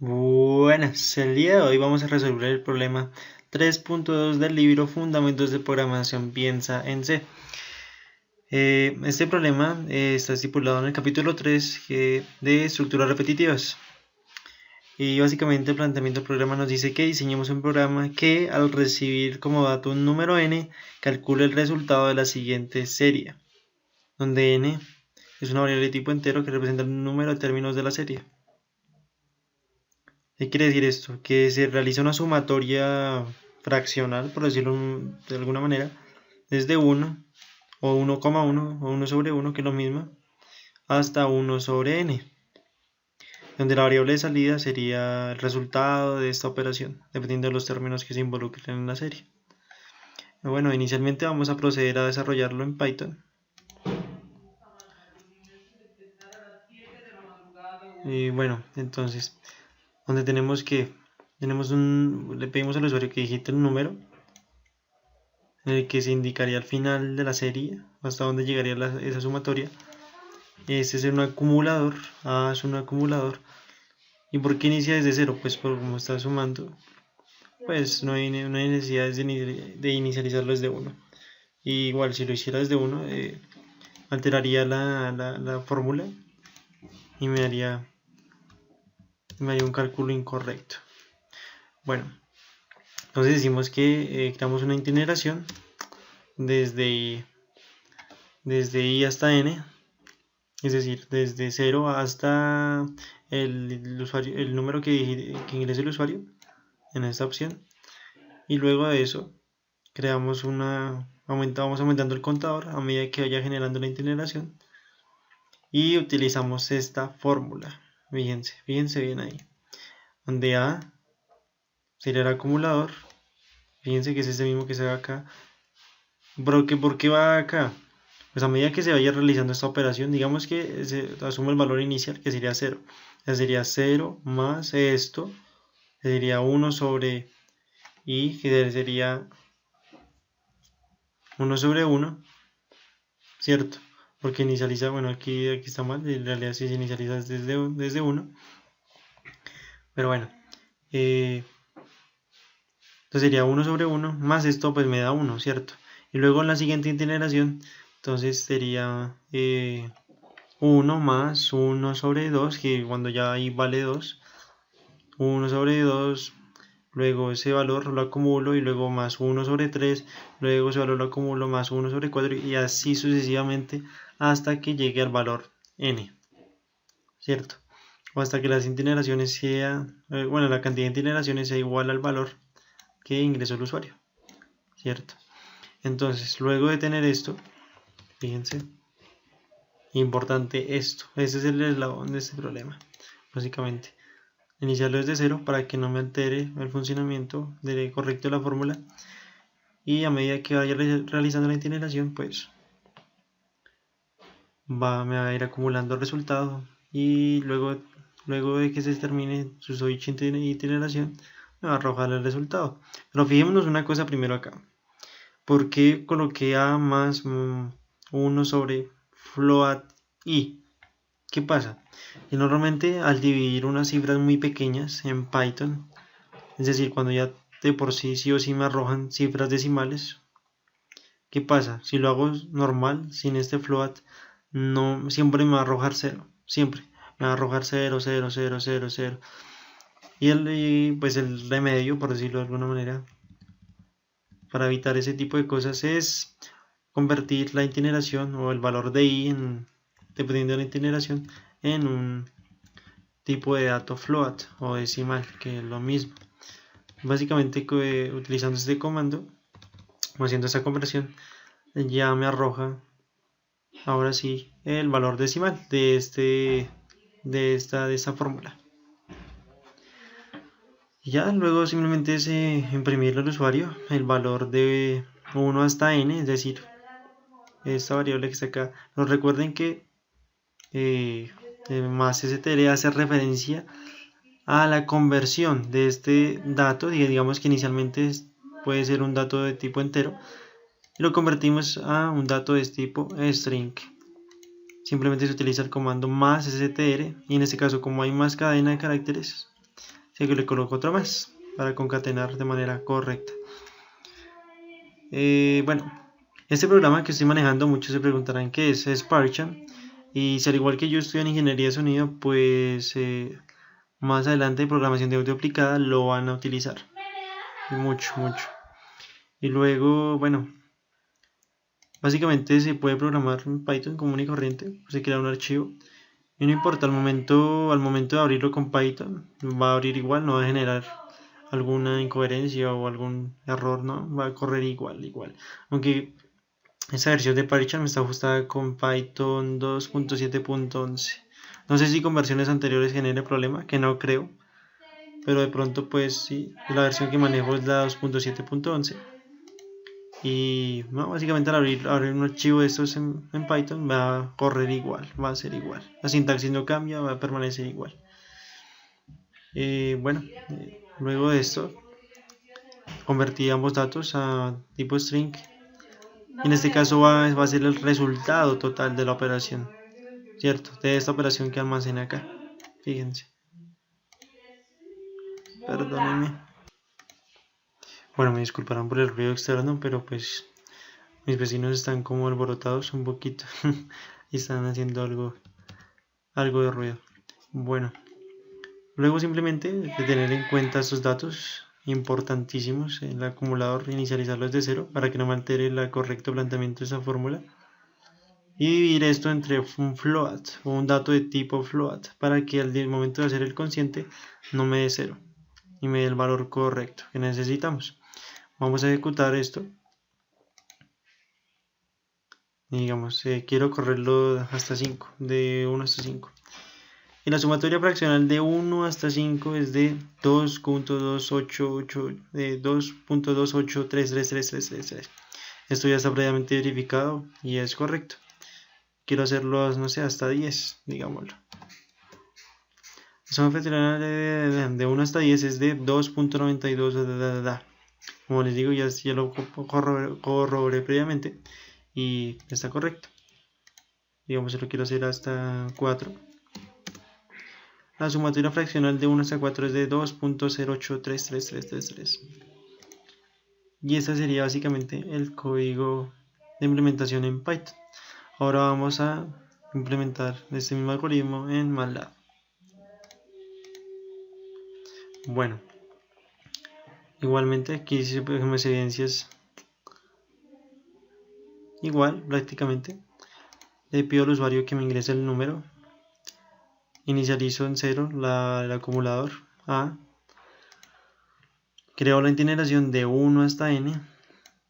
Buenas, el día de hoy vamos a resolver el problema 3.2 del libro Fundamentos de Programación Piensa en C. Este problema está estipulado en el capítulo 3 de estructuras repetitivas. Y básicamente el planteamiento del programa nos dice que diseñemos un programa que al recibir como dato un número n, calcule el resultado de la siguiente serie, donde n es una variable de tipo entero que representa el número de términos de la serie. ¿Qué quiere decir esto? Que se realiza una sumatoria fraccional, por decirlo de alguna manera, desde 1 o 1,1 o 1 sobre 1, que es lo mismo, hasta 1 sobre n, donde la variable de salida sería el resultado de esta operación, dependiendo de los términos que se involucren en la serie. Bueno, inicialmente vamos a proceder a desarrollarlo en Python. Y bueno, entonces, donde le pedimos al usuario que digite el número en el que se indicaría al final de la serie hasta dónde llegaría esa sumatoria. Este es un acumulador, A es un acumulador. ¿Y por qué inicia desde cero? Pues por como está sumando, pues no hay necesidad de inicializarlo desde 1. Igual si lo hiciera desde 1, alteraría la fórmula y me haría un cálculo incorrecto. Bueno, entonces decimos que creamos una integración desde i hasta n, es decir, desde 0 hasta el número que ingrese el usuario en esta opción, y luego de eso vamos aumentando el contador a medida que vaya generando la integración y utilizamos esta fórmula. Fíjense bien ahí, donde A sería el acumulador. Fíjense que es ese mismo que se ve acá. ¿Por qué va acá? Pues a medida que se vaya realizando esta operación, digamos que se asume el valor inicial, que sería 0. Ya sería 0 más esto, sería 1 sobre i, que sería 1 sobre 1, ¿cierto? Porque inicializa, bueno, aquí está mal, en realidad sí se inicializa desde 1. Pero bueno, entonces sería 1 sobre 1, más esto pues me da 1, ¿cierto? Y luego en la siguiente integración, entonces sería 1 más 1 sobre 2, que cuando ya ahí vale 2, 1 sobre 2, luego ese valor lo acumulo y luego más 1 sobre 3, luego ese valor lo acumulo más 1 sobre 4 y así sucesivamente hasta que llegue al valor n, ¿cierto? O hasta que las integraciones la cantidad de integraciones sea igual al valor que ingresó el usuario, ¿cierto? Entonces, luego de tener esto, fíjense, importante esto, ese es el eslabón de este problema, básicamente. Iniciarlo desde cero para que no me altere el funcionamiento correcto de la fórmula, y a medida que vaya realizando la integración, pues me va a ir acumulando el resultado, y luego de que se termine su integración me va a arrojar el resultado. Pero fijémonos una cosa primero acá. ¿Por qué coloqué a más 1 sobre float i? ¿Qué pasa? Y normalmente al dividir unas cifras muy pequeñas en Python, es decir, cuando ya de por sí o sí me arrojan cifras decimales, ¿qué pasa? Si lo hago normal, sin este float, no, siempre me va a arrojar 0, siempre me va a arrojar 0, 0, 0, 0, 0. Y pues el remedio, por decirlo de alguna manera, para evitar ese tipo de cosas es convertir la integración o el valor de i, dependiendo de la integración, en un tipo de dato float o decimal, que es lo mismo. Básicamente utilizando este comando o haciendo esta conversión ya me arroja ahora sí el valor decimal de esta fórmula. Y ya luego simplemente es imprimirle al usuario el valor de 1 hasta n, es decir, esta variable que está acá. Pero recuerden que más str hace referencia a la conversión de este dato, digamos que inicialmente puede ser un dato de tipo entero, y lo convertimos a un dato de tipo string. Simplemente se utiliza el comando más str, y en este caso, como hay más cadena de caracteres, así que le coloco otro más para concatenar de manera correcta. Bueno, este programa que estoy manejando, muchos se preguntarán qué es PowerChamp. Y si al igual que yo estoy en ingeniería de sonido, pues más adelante en programación de audio aplicada lo van a utilizar. Mucho. Y luego, bueno, básicamente se puede programar en Python común y corriente. Se crea un archivo. Y no importa, al momento de abrirlo con Python, va a abrir igual, no va a generar alguna incoherencia o algún error, ¿no? Va a correr igual. Aunque esta versión de PyCharm está ajustada con Python 2.7.11. No sé si con versiones anteriores genere problema, que no creo. Pero de pronto pues sí, la versión que manejo es la 2.7.11. Y no, básicamente al abrir un archivo de estos en Python va a correr igual, va a ser igual. La sintaxis no cambia, va a permanecer igual. Bueno, luego de esto convertí ambos datos a tipo string. En este caso va a ser el resultado total de la operación, ¿cierto? De esta operación que almacena acá. Fíjense. Perdónenme. Bueno, me disculparán por el ruido externo, pero pues mis vecinos están como alborotados un poquito y están haciendo algo de ruido. Bueno, luego simplemente de tener en cuenta estos datos importantísimos, el acumulador, inicializarlo desde cero para que no me altere el correcto planteamiento de esa fórmula. Y dividir esto entre un float o un dato de tipo float para que al momento de hacer el consciente no me dé cero y me dé el valor correcto que necesitamos. Vamos a ejecutar esto. Digamos, quiero correrlo hasta 5, de 1 hasta 5. Y la sumatoria fraccional de 1 hasta 5 es de 2.288333333. Esto ya está previamente verificado y es correcto. Quiero hacerlo, no sé, hasta 10, digámoslo. La suma fraccional de 1 hasta 10 es de 2.92. Como les digo, ya lo corroboré previamente y está correcto. Digamos, si lo quiero hacer hasta 4. La sumatoria fraccional de 1 hasta 4 es de 2.083333. Y este sería básicamente el código de implementación en Python. Ahora vamos a implementar este mismo algoritmo en MATLAB. Bueno, igualmente aquí si vemos evidencias igual prácticamente. Le pido al usuario que me ingrese el número. Inicializo en 0 el acumulador A. Creo la itineración de 1 hasta n,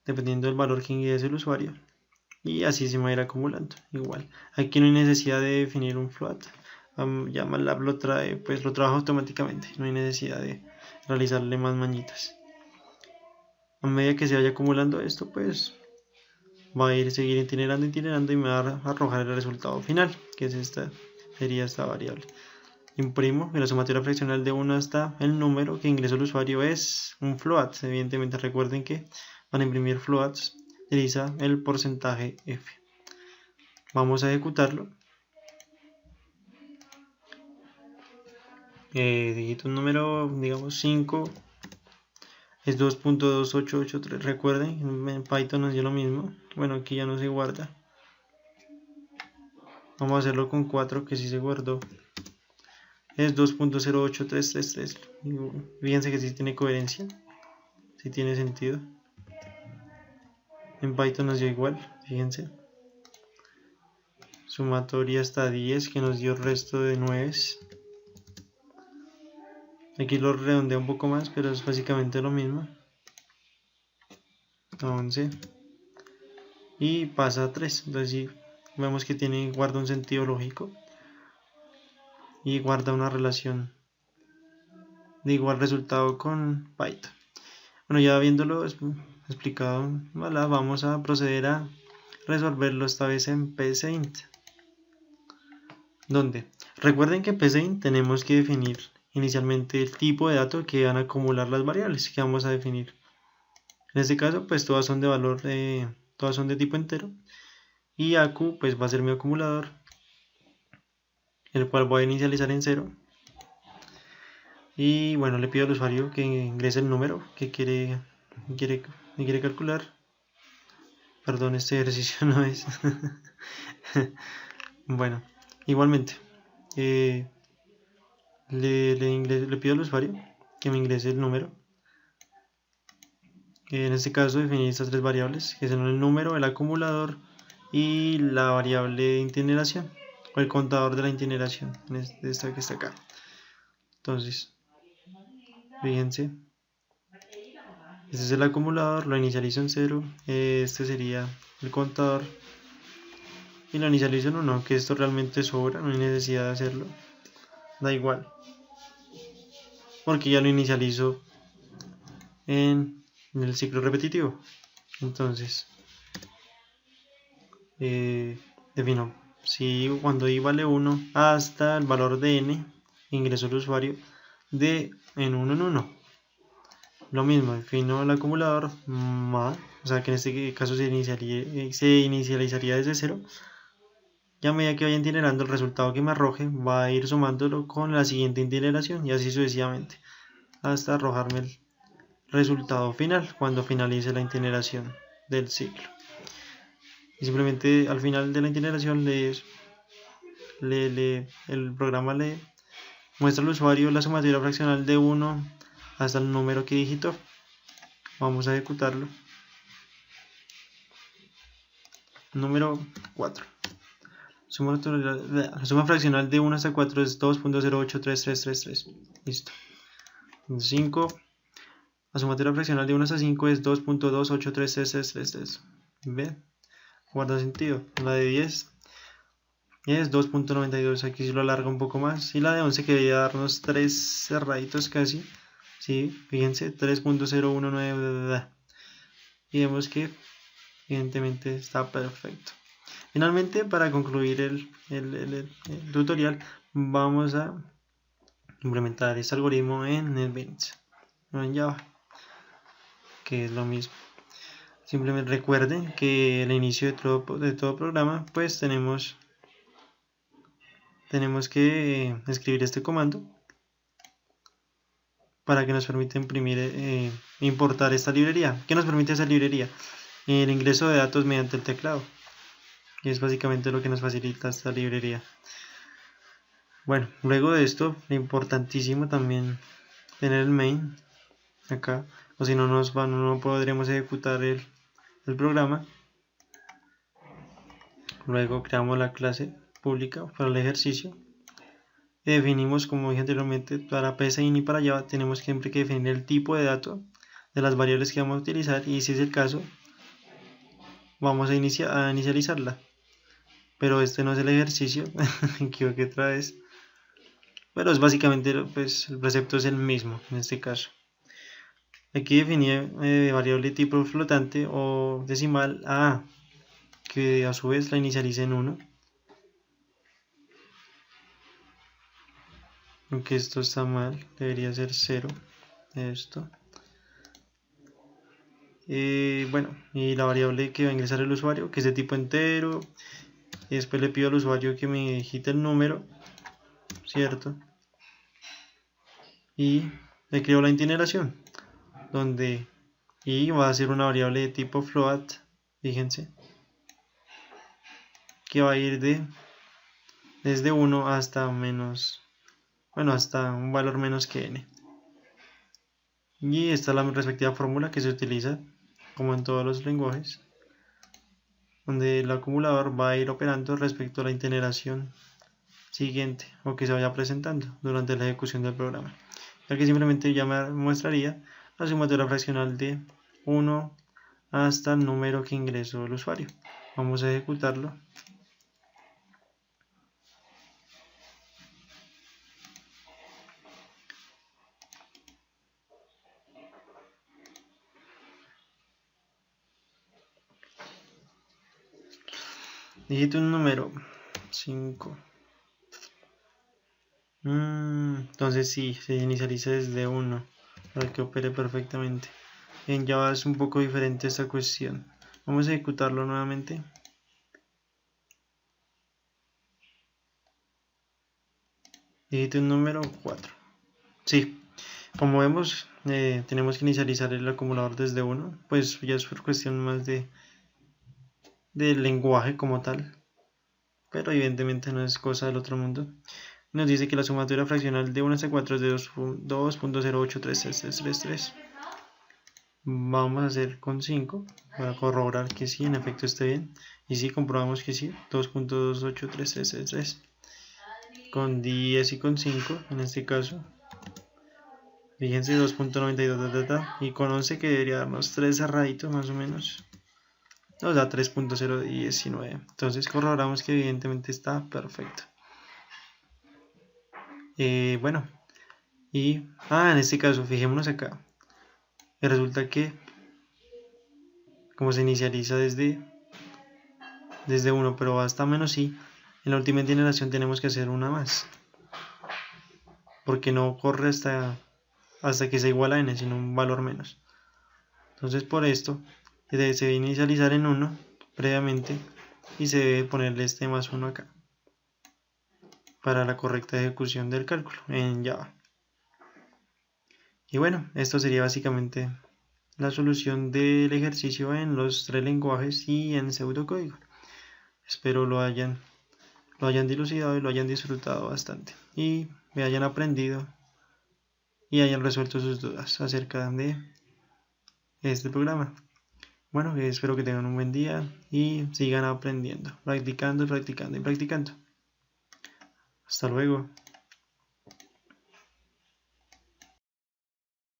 dependiendo del valor que ingrese el usuario. Y así se me va a ir acumulando. Igual. Aquí no hay necesidad de definir un float. Ya MATLAB lo trae, pues lo trabaja automáticamente. No hay necesidad de realizarle más mañitas. A medida que se vaya acumulando esto, pues va a seguir itinerando y me va a arrojar el resultado final, que es sería esta variable. Imprimo que la sumatoria fraccional de 1 hasta el número que ingresó el usuario es un float. Evidentemente recuerden que para imprimir floats utiliza el porcentaje F. Vamos a ejecutarlo. Digito un número, digamos 5, es 2.2883. Recuerden, en Python hacía lo mismo. Bueno, aquí ya no se guarda. Vamos a hacerlo con 4, que sí se guardó. Es 2.08333. Fíjense que sí tiene coherencia, sí tiene sentido. En Python nos dio igual, fíjense. Sumatoria hasta 10, que nos dio el resto de 9. Aquí lo redondea un poco más, pero es básicamente lo mismo. 11. Y pasa a 3. Entonces sí, vemos que guarda un sentido lógico. Y guarda una relación de igual resultado con Python. Bueno, ya habiéndolo explicado, vamos a proceder a resolverlo esta vez en PSeInt. ¿Dónde? Recuerden que en PSeInt tenemos que definir inicialmente el tipo de datos que van a acumular las variables que vamos a definir. En este caso, pues todas son de valor, todas son de tipo entero. Y AQ pues va a ser mi acumulador, el cual voy a inicializar en 0. Y bueno, le pido al usuario que ingrese el número que quiere calcular. Perdón, este ejercicio no es. Bueno, igualmente, eh, le pido al usuario que me ingrese el número. En este caso definí estas tres variables, que son el número, el acumulador y la variable de itineración, o el contador de la itineración, esta que está acá. Entonces, fíjense, este es el acumulador, lo inicializo en 0, este sería el contador y lo inicializo en 1, que esto realmente sobra, no hay necesidad de hacerlo, da igual, porque ya lo inicializo en el ciclo repetitivo. Entonces, defino si cuando i vale 1 hasta el valor de n, ingreso el usuario de en 1 en 1. Lo mismo, defino el acumulador ma, o sea que en este caso se inicializaría desde 0. Y a medida que vaya itinerando, el resultado que me arroje va a ir sumándolo con la siguiente itineración y así sucesivamente hasta arrojarme el resultado final cuando finalice la itineración del ciclo. Y simplemente al final de la itineración el programa le muestra al usuario la sumatoria fraccional de 1 hasta el número que digitó. Vamos a ejecutarlo. Número 4. La suma fraccional de 1 hasta 4 es 2.0833333. Listo. 5. La sumatoria fraccional de 1 hasta 5 es 2.2833333. ¿Ve? Guarda sentido. La de 10 es 2.92. Aquí sí lo alarga un poco más. Y la de 11 que debería darnos 3 cerraditos casi. Sí, fíjense, 3.019. Y vemos que evidentemente está perfecto. Finalmente, para concluir el tutorial, vamos a implementar este algoritmo en NetBeans, no en Java, que es lo mismo. Simplemente recuerden que al inicio de todo programa, pues tenemos que escribir este comando para que nos permita importar esta librería. ¿Qué nos permite esa librería? El ingreso de datos mediante el teclado. Y es básicamente lo que nos facilita esta librería. Bueno, luego de esto, importantísimo también tener el main acá, o si no no podremos ejecutar el programa. Luego creamos la clase pública para el ejercicio y definimos, como dije anteriormente, para PSIN y para Java tenemos siempre que definir el tipo de dato de las variables que vamos a utilizar, y si es el caso vamos a inicializarla. Pero este no es el ejercicio, me equivoqué otra vez, pero es básicamente, pues, el precepto es el mismo en este caso. Aquí definí variable tipo flotante o decimal a, que a su vez la inicialice en 1. Aunque esto está mal, debería ser 0. Esto. Bueno, y la variable que va a ingresar el usuario, que es de tipo entero. Y después le pido al usuario que me digite el número, ¿cierto? Y le creo la itineración, donde y va a ser una variable de tipo float, fíjense, que va a ir desde 1 hasta menos, bueno, hasta un valor menos que n. Y esta es la respectiva fórmula que se utiliza, como en todos los lenguajes, donde el acumulador va a ir operando respecto a la itineración siguiente o que se vaya presentando durante la ejecución del programa. Ya que simplemente ya me mostraría la sumatoria fraccional de 1 hasta el número que ingresó el usuario. Vamos a ejecutarlo. Digito un número 5. Entonces sí, se inicializa desde 1 para que opere perfectamente. En Java es un poco diferente esta cuestión. Vamos a ejecutarlo nuevamente. Digito un número 4. Sí, Como vemos, tenemos que inicializar el acumulador desde 1, pues ya es por cuestión más del lenguaje como tal, pero evidentemente no es cosa del otro mundo. Nos dice que la sumatoria fraccional de 1 hasta 4 es de 2.0833333. Vamos a hacer con 5 para corroborar que sí, en efecto esté bien. Y si comprobamos que sí, 2.28333. Con 10 y con 5, en este caso. Fíjense, 2.92 y con 11 que debería darnos 3 cerraditos más o menos. Nos da 3.019. Entonces corroboramos que evidentemente está perfecto. Bueno, y en este caso, fijémonos acá. Y resulta que como se inicializa desde 1, pero hasta menos i, en la última generación tenemos que hacer una más. Porque no corre hasta que sea igual a n, sino un valor menos. Entonces por esto se debe inicializar en 1 previamente y se debe ponerle este más 1 acá para la correcta ejecución del cálculo en Java. Y bueno, esto sería básicamente la solución del ejercicio en los 3 lenguajes y en pseudocódigo. Espero lo hayan dilucidado y lo hayan disfrutado bastante y me hayan aprendido y hayan resuelto sus dudas acerca de este programa. Bueno, espero que tengan un buen día y sigan aprendiendo, practicando, practicando y practicando. Hasta luego.